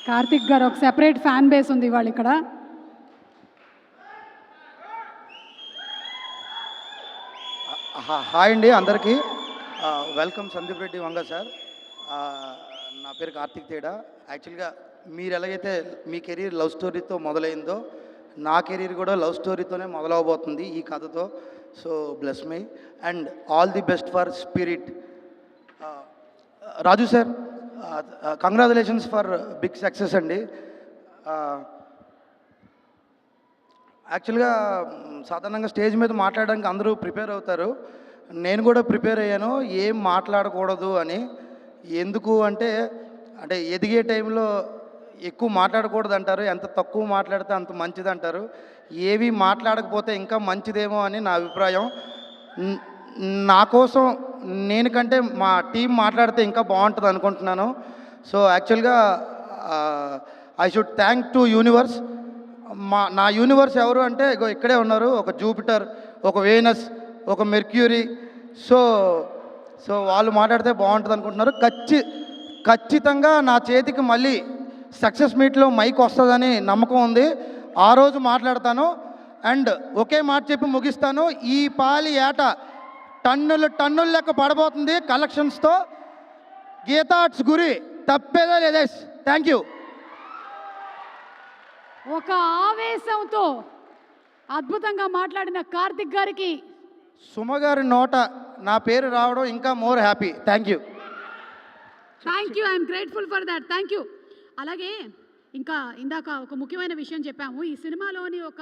కార్తిక్ గారు ఒక separate fan base ఉంది ఇవాళ ఇక్కడ. హాయ్ అండి అందరికీ. Welcome Sandeep Reddy Vanga sir. నా పేరు కార్తిక్ తేడా. యాక్చువల్గా మీరు ఎలాగైతే మీ కెరీర్ లవ్ స్టోరీతో మొదలైందో నా కెరీర్ కూడా లవ్ స్టోరీతోనే మొదలవబోతుంది ఈ కథతో. So bless me and all the best for spirit. Raju sir, congratulations for big success అండి. యాక్చువల్గా సాధారణంగా స్టేజ్ మీద మాట్లాడడానికి అందరూ ప్రిపేర్ అవుతారు. నేను కూడా ప్రిపేర్ అయ్యాను ఏం మాట్లాడకూడదు అని. ఎందుకు అంటే ఎదిగే టైంలో ఎక్కువ మాట్లాడకూడదు అంటారు, ఎంత తక్కువ మాట్లాడితే అంత మంచిది అంటారు. ఏవి మాట్లాడకపోతే ఇంకా మంచిదేమో అని నా అభిప్రాయం. నా కోసం నేను కంటే మా టీం మాట్లాడితే ఇంకా బాగుంటుంది అనుకుంటున్నాను. సో యాక్చువల్గా I should thank to universe. నా యూనివర్స్ ఎవరు అంటే ఇక్కడే ఉన్నారు. ఒక జూపిటర్, ఒక వేనస్, ఒక మెర్క్యూరీ. సో వాళ్ళు మాట్లాడితే బాగుంటుంది అనుకుంటున్నారు. ఖచ్చితంగా నా చేతికి మళ్ళీ సక్సెస్ మీట్లో మైక్ వస్తుందని నమ్మకం ఉంది. ఆ రోజు మాట్లాడతాను. అండ్ ఒకే మాట చెప్పి ముగిస్తాను. ఈ పాలి ఏట టన్నుల లెక్క పడబోతుంది కలెక్షన్స్తో. గీతా ఆర్ట్స్ గురి తప్పేదే లేదేస్. Thank you. ఒక ఆవేశంతో అద్భుతంగా మాట్లాడిన కార్తిక్ గారికి సుమ గారి నోట నా పేరు రావడం ఇంకా more happy. Thank you. I'm grateful for that. Thank you. అలాగే ఇంకా ఇందాక ఒక ముఖ్యమైన విషయం చెప్పాము. ఈ సినిమాలోని ఒక